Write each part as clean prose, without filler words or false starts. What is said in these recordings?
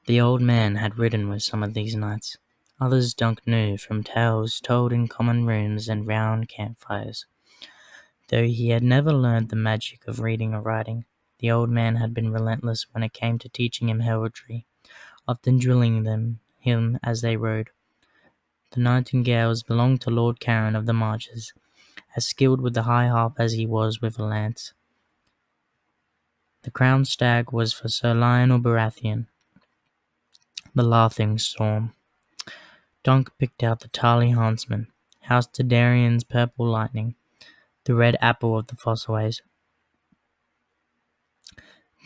The old man had ridden with some of these knights. Others Dunk knew from tales told in common rooms and round campfires. Though he had never learned the magic of reading or writing, the old man had been relentless when it came to teaching him heraldry, often drilling him as they rode. The nightingales belonged to Lord Caron of the Marches, as skilled with the high harp as he was with a lance. The crowned stag was for Sir Lionel Baratheon, the laughing storm. Dunk picked out the tarly huntsman, House Targaryen's purple lightning, the red apple of the Fossways.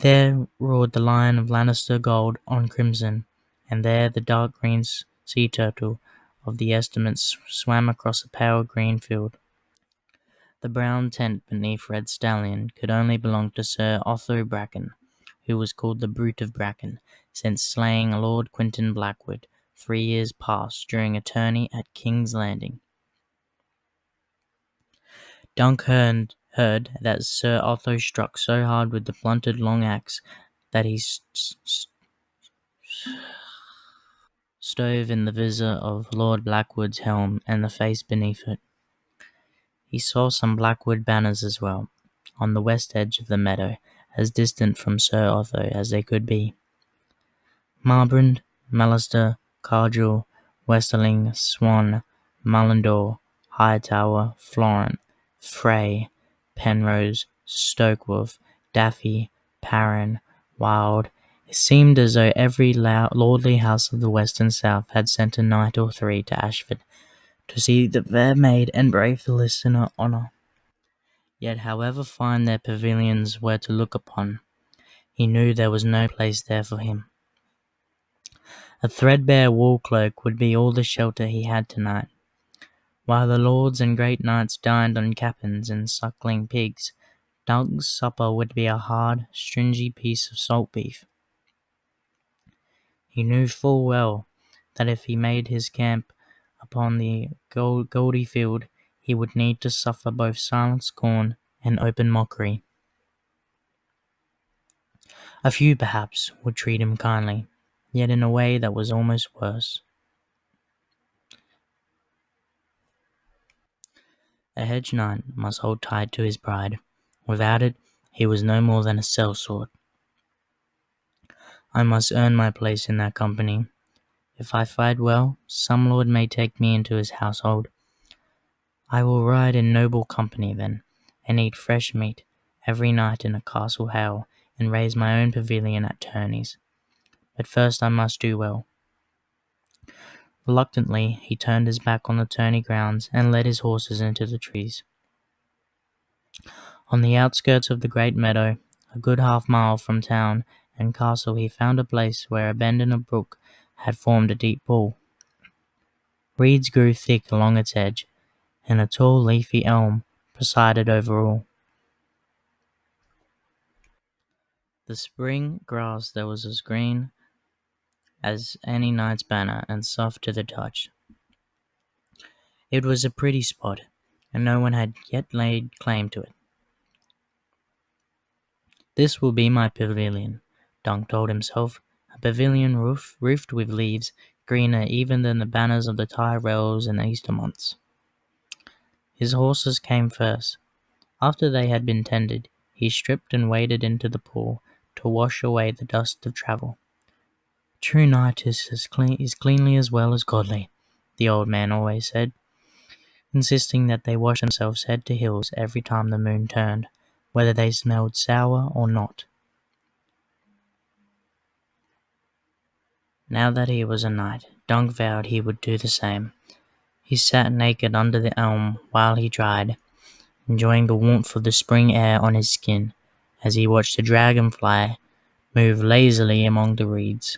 There roared the lion of Lannister gold on crimson, and there the dark green sea turtle of the estimates swam across a pale green field. The brown tent beneath Red Stallion could only belong to Sir Otho Bracken, who was called the Brute of Bracken, since slaying Lord Quentin Blackwood 3 years past during a tourney at King's Landing. Dunk heard that Sir Otho struck so hard with the blunted long axe that he stove in the visor of Lord Blackwood's helm and the face beneath it. He saw some Blackwood banners as well, on the west edge of the meadow, as distant from Sir Otho as they could be. Marbrand, Mallister, Cargill, Westerling, Swan, Mullendore, Hightower, Florent, Frey, Penrose, Stokewolf, Daffy, Perrin, Wild. It seemed as though every lordly house of the west and south had sent a knight or three to Ashford to see the fair maid and brave the listener honour. Yet however fine their pavilions were to look upon, he knew there was no place there for him. A threadbare wool cloak would be all the shelter he had tonight. While the lords and great knights dined on capons and suckling pigs, Dunk's supper would be a hard, stringy piece of salt beef. He knew full well that if he made his camp upon the goldy field, he would need to suffer both silent scorn and open mockery. A few, perhaps, would treat him kindly, yet in a way that was almost worse. A hedge knight must hold tight to his pride. Without it, he was no more than a sellsword. I must earn my place in that company. If I fight well, some lord may take me into his household. I will ride in noble company then, and eat fresh meat every night in a castle hale, and raise my own pavilion at tourneys. But first I must do well. Reluctantly, he turned his back on the tourney grounds and led his horses into the trees. On the outskirts of the great meadow, a good half-mile from town and castle, he found a place where a bend in a brook had formed a deep pool. Reeds grew thick along its edge, and a tall leafy elm presided over all. The spring grass there was as green as any knight's banner and soft to the touch. It was a pretty spot, and no one had yet laid claim to it. This will be my pavilion, Dunk told himself, a pavilion roofed with leaves, greener even than the banners of the Tyrells and Eastermonts. His horses came first. After they had been tended, he stripped and waded into the pool to wash away the dust of travel. True knight is cleanly as well as godly, the old man always said, insisting that they wash themselves head to heels every time the moon turned, whether they smelled sour or not. Now that he was a knight, Dunk vowed he would do the same. He sat naked under the elm while he dried, enjoying the warmth of the spring air on his skin as he watched a dragonfly move lazily among the reeds.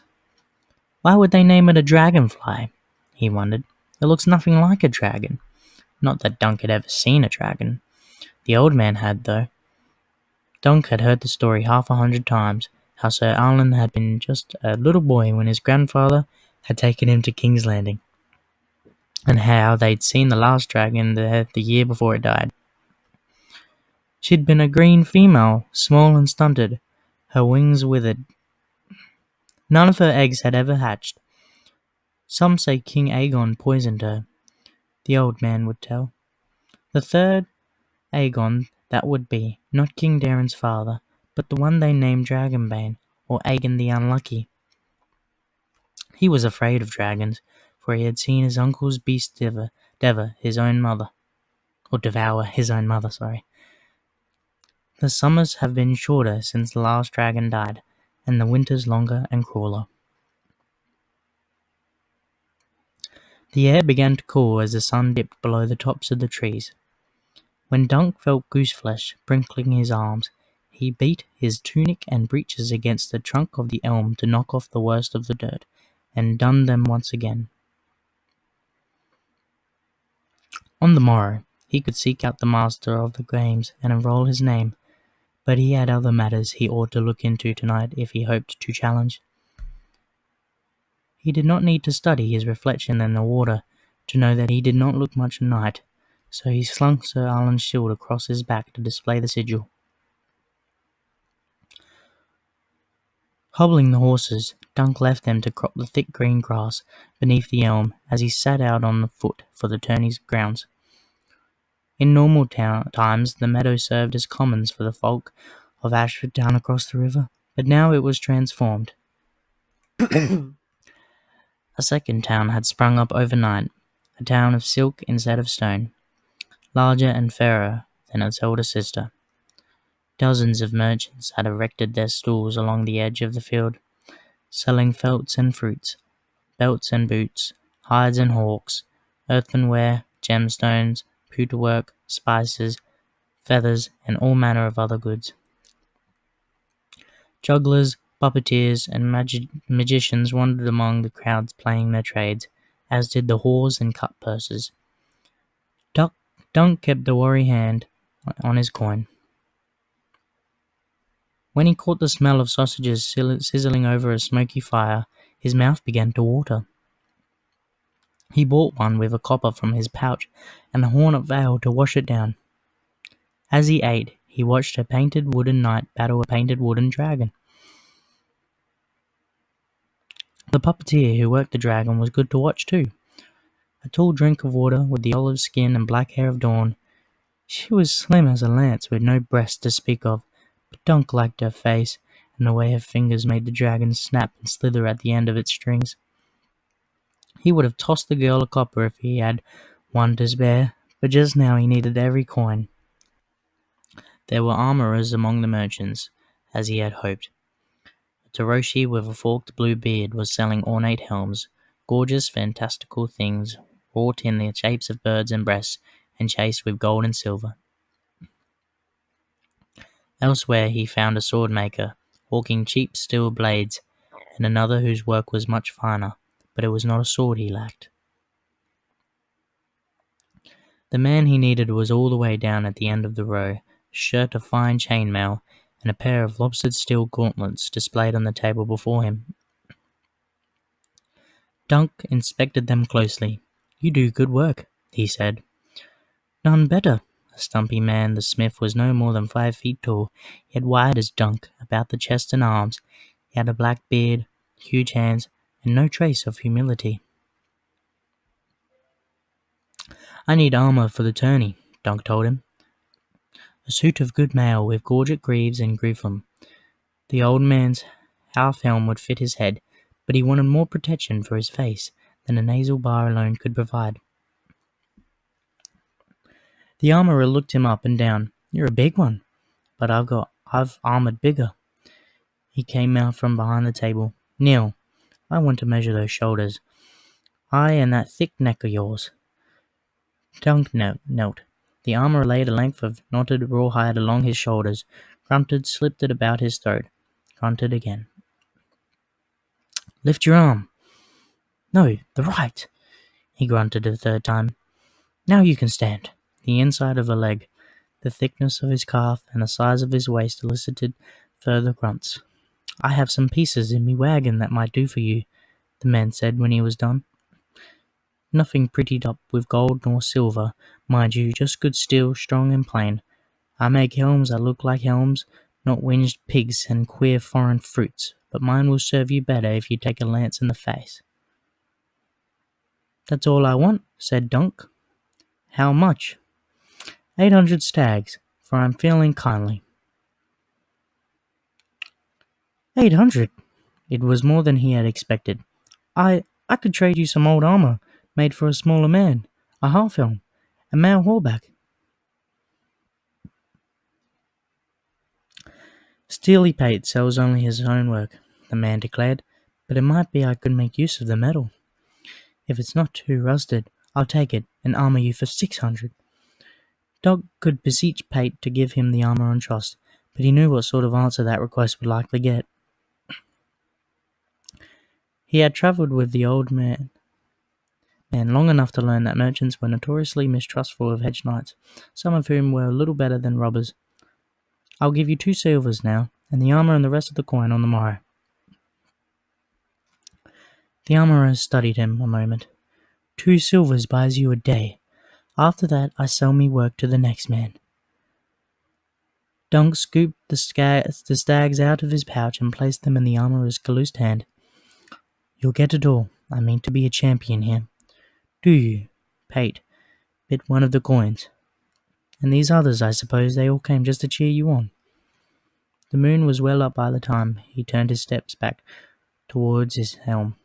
Why would they name it a dragonfly? He wondered. It looks nothing like a dragon. Not that Dunk had ever seen a dragon. The old man had, though. Dunk had heard the story 100 times, how Sir Alan had been just a little boy when his grandfather had taken him to King's Landing, and how they'd seen the last dragon there the year before it died. She'd been a green female, small and stunted, her wings withered. None of her eggs had ever hatched. Some say King Aegon poisoned her, the old man would tell. The third Aegon that would be, not King Daemon's father, but the one they named Dragonbane, or Aegon the Unlucky. He was afraid of dragons, for he had seen his uncle's beast devour his own mother. Or devour his own mother, sorry. The summers have been shorter since the last dragon died, and the winters longer and crueler. The air began to cool as the sun dipped below the tops of the trees. When Dunk felt gooseflesh sprinkling his arms, he beat his tunic and breeches against the trunk of the elm to knock off the worst of the dirt, and donned them once again. On the morrow, he could seek out the master of the games and enroll his name, but he had other matters he ought to look into tonight if he hoped to challenge. He did not need to study his reflection in the water to know that he did not look much a knight, so he slung Sir Alan's shield across his back to display the sigil. Hobbling the horses, Dunk left them to crop the thick green grass beneath the elm as he sat out on foot for the tourney's grounds. In normal times, the meadow served as commons for the folk of Ashford down across the river, but now it was transformed. A second town had sprung up overnight, a town of silk instead of stone, larger and fairer than its elder sister. Dozens of merchants had erected their stalls along the edge of the field, selling felts and fruits, belts and boots, hides and hawks, earthenware, gemstones, pewterwork, spices, feathers, and all manner of other goods. Jugglers, puppeteers, and magicians wandered among the crowds playing their trades, as did the whores and cut-pursers. Dunk kept the wary hand on his coin. When he caught the smell of sausages sizzling over a smoky fire, his mouth began to water. He bought one with a copper from his pouch and a horn of ale to wash it down. As he ate, he watched a painted wooden knight battle a painted wooden dragon. The puppeteer who worked the dragon was good to watch too. A tall drink of water with the olive skin and black hair of Dawn. She was slim as a lance with no breast to speak of, but Dunk liked her face and the way her fingers made the dragon snap and slither at the end of its strings. He would have tossed the girl a copper if he had one to spare, but just now he needed every coin. There were armourers among the merchants, as he had hoped. A Taroshi with a forked blue beard was selling ornate helms, gorgeous fantastical things wrought in the shapes of birds and breasts, and chased with gold and silver. Elsewhere he found a sword maker, hawking cheap steel blades, and another whose work was much finer, but it was not a sword he lacked. The man he needed was all the way down at the end of the row, a shirt of fine chainmail, and a pair of lobstered steel gauntlets displayed on the table before him. Dunk inspected them closely. "You do good work," he said. "None better." A stumpy man, the smith was no more than 5 feet tall, yet wide as Dunk about the chest and arms. He had a black beard, huge hands, and no trace of humility. "I need armour for the tourney," Dunk told him. A suit of good mail with gorget greaves and griffon. The old man's half-helm would fit his head, but he wanted more protection for his face than a nasal bar alone could provide. The armourer looked him up and down. "You're a big one, but I've armoured bigger." He came out from behind the table. "Kneel. I want to measure those shoulders. Aye, and that thick neck of yours." Dunk knelt. The armourer laid a length of knotted rawhide along his shoulders, grunted, slipped it about his throat, grunted again. "Lift your arm." "No, the right," he grunted a third time. "Now you can stand." The inside of a leg, the thickness of his calf, and the size of his waist elicited further grunts. "I have some pieces in me wagon that might do for you," the man said when he was done. "Nothing prettied up with gold nor silver, mind you, just good steel, strong and plain. I make helms that look like helms, not winged pigs and queer foreign fruits, but mine will serve you better if you take a lance in the face." "That's all I want," said Dunk. "How much?" 800 stags, for I'm feeling kindly." 800! It was more than he had expected. I could trade you some old armor, made for a smaller man, a half-helm, a male horseback." "Steely Pate sells only his own work," the man declared, "but it might be I could make use of the metal. If it's not too rusted, I'll take it and armor you for 600. Dog could beseech Pate to give him the armor on trust, but he knew what sort of answer that request would likely get. He had travelled with the old man long enough to learn that merchants were notoriously mistrustful of hedge knights, some of whom were little better than robbers. "I'll give you 2 silvers now, and the armor and the rest of the coin on the morrow." The armourer studied him a moment. 2 silvers buys you a day. After that, I sell me work to the next man." Dunk scooped the stags out of his pouch and placed them in the armourer's calloused hand. "You'll get it all. I mean to be a champion here. Do you, Pate, bid one of the coins? And these others, I suppose they all came just to cheer you on." The moon was well up by the time he turned his steps back towards his helm.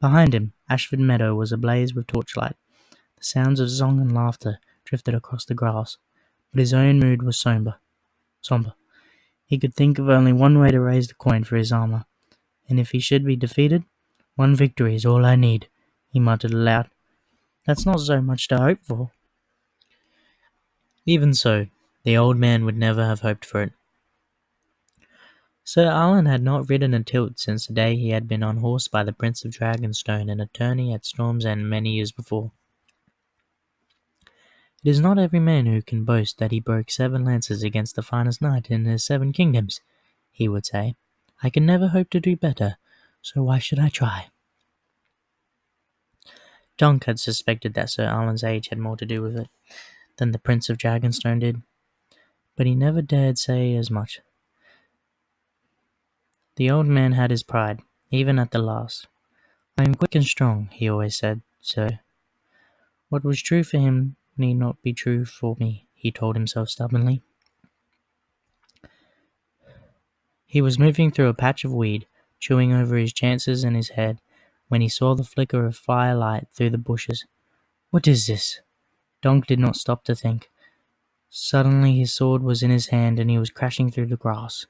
Behind him, Ashford Meadow was ablaze with torchlight. The sounds of song and laughter drifted across the grass, but his own mood was sombre. He could think of only one way to raise the coin for his armour, and if he should be defeated, "One victory is all I need," he muttered aloud. "That's not so much to hope for." Even so, the old man would never have hoped for it. Sir Alan had not ridden a tilt since the day he had been unhorsed by the Prince of Dragonstone in a tourney at Storm's End many years before. "It is not every man who can boast that he broke 7 lances against the finest knight in his 7 kingdoms," he would say. "I can never hope to do better, so why should I try?" Dunk had suspected that Sir Alan's age had more to do with it than the Prince of Dragonstone did, but he never dared say as much. The old man had his pride, even at the last. "I am quick and strong," he always said, so what was true for him need not be true for me, he told himself stubbornly. He was moving through a patch of weed, chewing over his chances in his head, when he saw the flicker of firelight through the bushes. "What is this?" Dunk did not stop to think. Suddenly his sword was in his hand and he was crashing through the grass.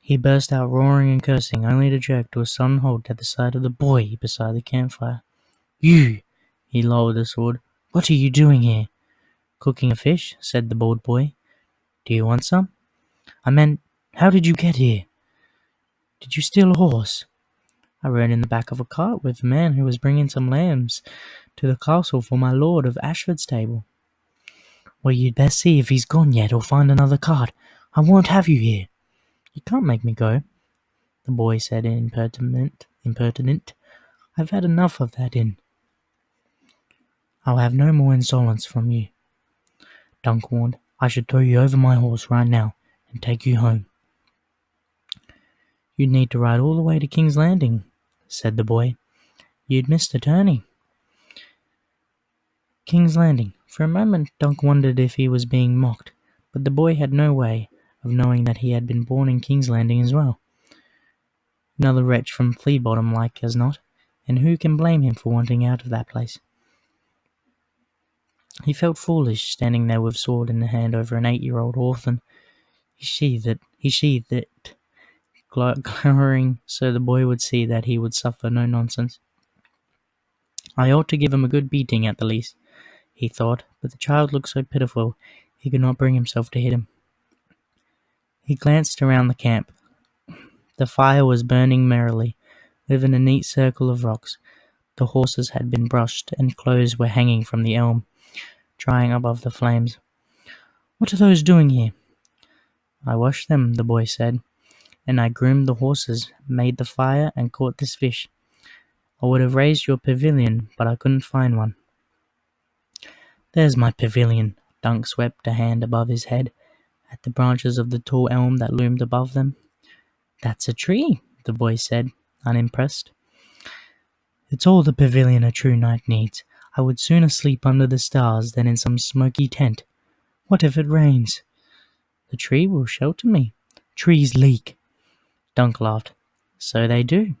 He burst out roaring and cursing, only to jerk to a sudden halt at the sight of the boy beside the campfire. "You!" He lowered the sword. "What are you doing here?" "Cooking a fish," said the bald boy. "Do you want some?" "I meant, how did you get here?" "Did you steal a horse?" "I rode in the back of a cart with a man who was bringing some lambs to the castle for my lord of Ashford's stable." "Well, you'd best see if he's gone yet or find another cart. I won't have you here." "You can't make me go," the boy said, impertinent. "I've had enough of that inn." "I'll have no more insolence from you," Dunk warned. "I should throw you over my horse right now and take you home." "You'd need to ride all the way to King's Landing," said the boy. "You'd miss the tourney." King's Landing. For a moment Dunk wondered if he was being mocked, but the boy had no way of knowing that he had been born in King's Landing as well. Another wretch from Flea Bottom like as not, and who can blame him for wanting out of that place? He felt foolish, standing there with sword in hand over an 8-year-old orphan. He sheathed it, glowering so the boy would see that he would suffer no nonsense. "I ought to give him a good beating at the least," he thought, but the child looked so pitiful he could not bring himself to hit him. He glanced around the camp. The fire was burning merrily, within a neat circle of rocks. The horses had been brushed, and clothes were hanging from the elm, drying above the flames. "What are those doing here?" "I washed them," the boy said, "and I groomed the horses, made the fire, and caught this fish. I would have raised your pavilion, but I couldn't find one." "There's my pavilion." Dunk swept a hand above his head, at the branches of the tall elm that loomed above them. "That's a tree," the boy said, unimpressed. "It's all the pavilion a true knight needs. I would sooner sleep under the stars than in some smoky tent. What if it rains?" "The tree will shelter me." "Trees leak." Dunk laughed. "So they do.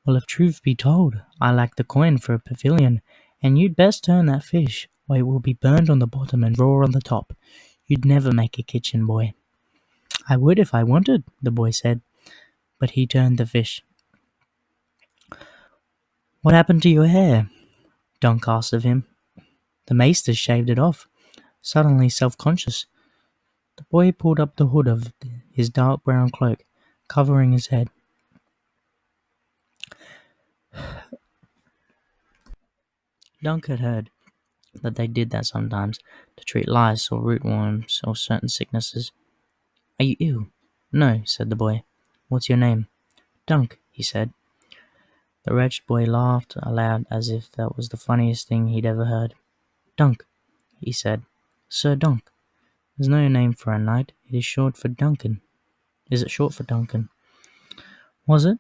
Well, if truth be told, I lack the coin for a pavilion, and you'd best turn that fish, or it will be burned on the bottom and raw on the top. You'd never make a kitchen boy." "I would if I wanted," the boy said, but he turned the fish. "What happened to your hair?" Dunk asked of him. "The maester shaved it off." Suddenly self-conscious, the boy pulled up the hood of his dark brown cloak, covering his head. Dunk had heard that they did that sometimes, to treat lice or rootworms or certain sicknesses. "Are you ill?" "No," said the boy. "What's your name?" "Dunk," he said. The wretched boy laughed aloud as if that was the funniest thing he'd ever heard. "Dunk," he said. "Sir Dunk. There's no name for a knight. It is short for Duncan." "Is it short for Duncan?" Was it?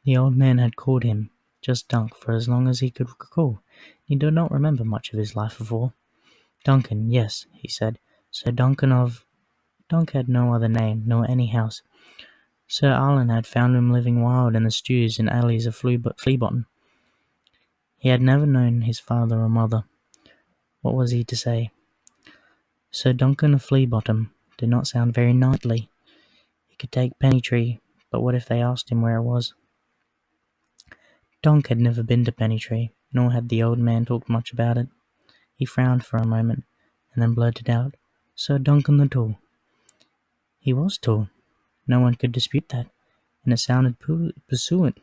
The old man had called him just Dunk for as long as he could recall. He did not remember much of his life before. "Duncan, yes," he said. "Sir Duncan of—" Dunk had no other name, nor any house. Sir Arlen had found him living wild in the stews and alleys of Fleabottom. He had never known his father or mother. What was he to say? Sir Duncan of Fleabottom did not sound very knightly. He could take Pennytree, but what if they asked him where it was? Dunk had never been to Pennytree, nor had the old man talked much about it. He frowned for a moment, and then blurted out, "Sir Duncan the Tall." He was tall. No one could dispute that, and it sounded pursuant,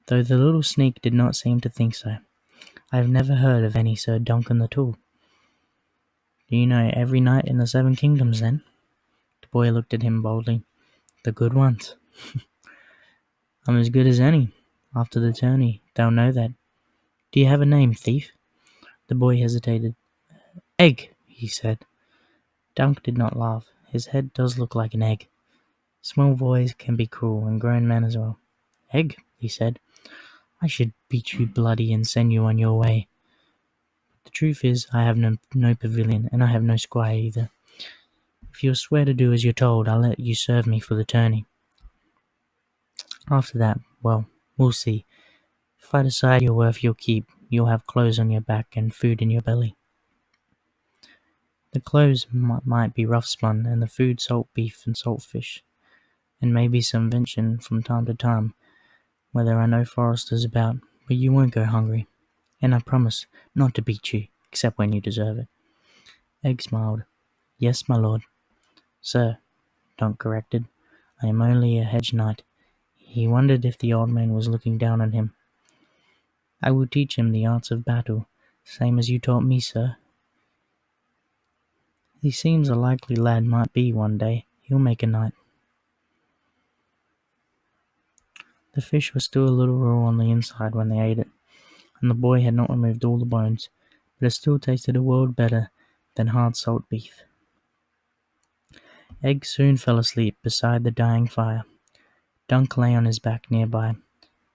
though the little sneak did not seem to think so. "I have never heard of any Sir Duncan the Tall." "Do you know every knight in the 7 kingdoms, then?" The boy looked at him boldly. "The good ones." "I'm as good as any. After the tourney, they'll know that. Do you have a name, thief?" The boy hesitated. "Egg," he said. Dunk did not laugh. "His head does look like an egg. Small boys can be cruel, and grown men as well." "Egg," he said. "I should beat you bloody and send you on your way. The truth is, I have no pavilion, and I have no squire either. If you'll swear to do as you're told, I'll let you serve me for the tourney. After that, well, we'll see. If I decide you're worth your keep, you'll have clothes on your back and food in your belly." The clothes might be rough spun, and the food salt beef and salt fish, and maybe some venison from time to time, where there are no foresters about, but you won't go hungry, and I promise not to beat you, except when you deserve it. Egg smiled. "Yes, my lord." "Sir," Dunk corrected, "I am only a hedge knight." He wondered if the old man was looking down on him. "I will teach him the arts of battle, same as you taught me, sir. He seems a likely lad might be one day. He'll make a knight." The fish was still a little raw on the inside when they ate it, and the boy had not removed all the bones, but it still tasted a world better than hard salt beef. Egg soon fell asleep beside the dying fire. Dunk lay on his back nearby,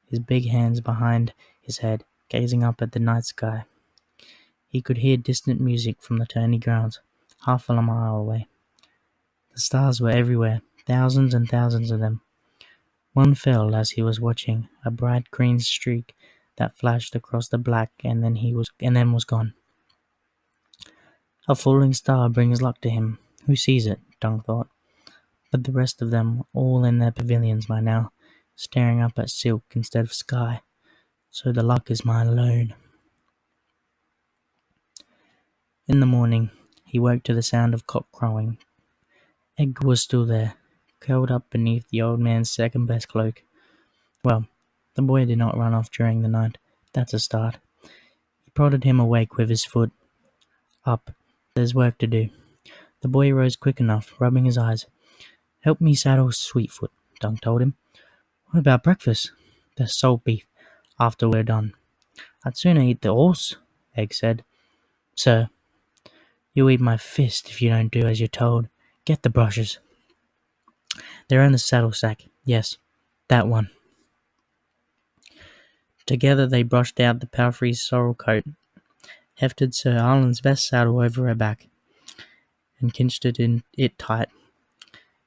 his big hands behind his head, gazing up at the night sky. He could hear distant music from the tourney grounds, half a mile away. The stars were everywhere, thousands and thousands of them. One fell as he was watching, a bright green streak that flashed across the black, and then was gone. A falling star brings luck to him. Who sees it? Dunk thought. But the rest of them, all in their pavilions by now, staring up at silk instead of sky. So the luck is mine alone. In the morning, he woke to the sound of cock crowing. Egg was still there, curled up beneath the old man's second-best cloak. Well, the boy did not run off during the night. That's a start. He prodded him awake with his foot. "Up. There's work to do." The boy rose quick enough, rubbing his eyes. "Help me saddle Sweetfoot," Dunk told him. "What about breakfast?" "There's salt beef, after we're done." "I'd sooner eat the horse," Egg said. "Sir, You'll eat my fist if you don't do as you're told. Get the brushes. They're in the saddle sack. Yes, that one. Together they brushed out the palfrey's sorrel coat, hefted Sir Arlen's best saddle over her back, and cinched it tight.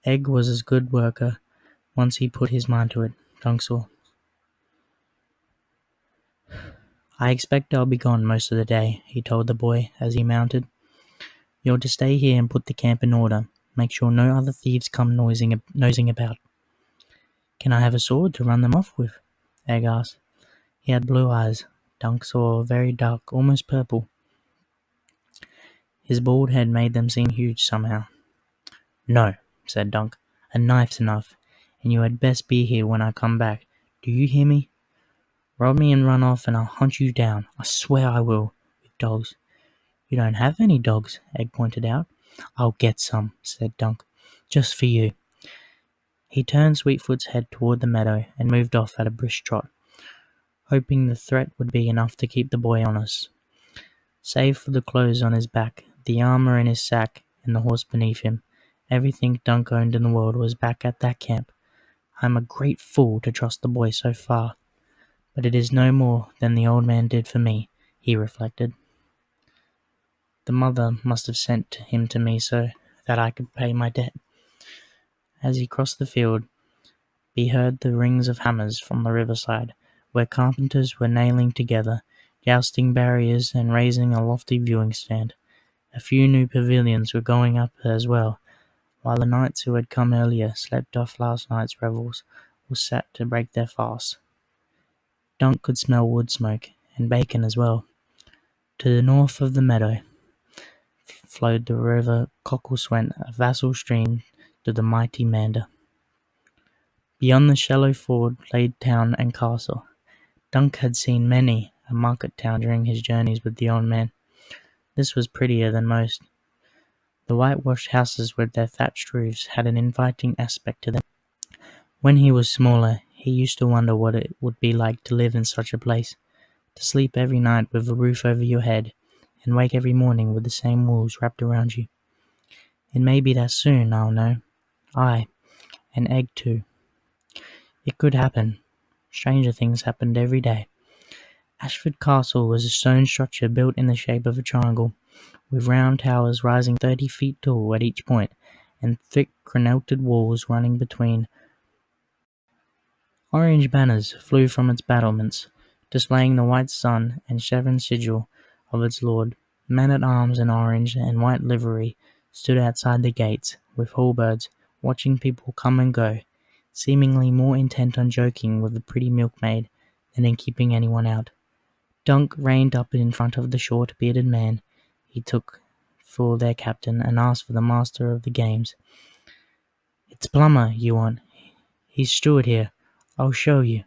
Egg was a good worker once he put his mind to it, Dunk saw. I expect I'll be gone most of the day, he told the boy as he mounted. You're to stay here and put the camp in order. Make sure no other thieves come nosing about. Can I have a sword to run them off with? Egg asked. He had blue eyes. Dunk saw very dark, almost purple. His bald head made them seem huge somehow. No, said Dunk. A knife's enough, and you had best be here when I come back. Do you hear me? Rob me and run off and I'll hunt you down. I swear I will, with dogs. You don't have any dogs, Egg pointed out. I'll get some, said Dunk. Just for you. He turned Sweetfoot's head toward the meadow and moved off at a brisk trot, hoping the threat would be enough to keep the boy honest. Save for the clothes on his back, the armor in his sack, and the horse beneath him, everything Dunk owned in the world was back at that camp. I'm a great fool to trust the boy so far, but it is no more than the old man did for me, he reflected. The mother must have sent him to me so that I could pay my debt. As he crossed the field, he heard the rings of hammers from the riverside, where carpenters were nailing together, jousting barriers and raising a lofty viewing stand. A few new pavilions were going up as well, while the knights who had come earlier, slept off last night's revels, or sat to break their fast. Dunk could smell wood smoke, and bacon as well. To the north of the meadow flowed the river Cockleswent, a vassal stream to the mighty Mander. Beyond the shallow ford lay town and castle. Dunk had seen many a market town during his journeys with the old man. This was prettier than most. The whitewashed houses with their thatched roofs had an inviting aspect to them. When he was smaller, he used to wonder what it would be like to live in such a place, to sleep every night with a roof over your head, and wake every morning with the same walls wrapped around you. It may be that soon, I'll know. I, and Egg too. It could happen. Stranger things happened every day. Ashford Castle was a stone structure built in the shape of a triangle, with round towers rising 30 feet tall at each point, and thick crenelled walls running between. Orange banners flew from its battlements, displaying the white sun and chevron sigil of its lord. Men-at-arms in orange and white livery stood outside the gates, with halberds, watching people come and go, seemingly more intent on joking with the pretty milkmaid than in keeping anyone out. Dunk reined up in front of the short, bearded man he took for their captain and asked for the master of the games. It's Plummer you want. He's steward here. I'll show you.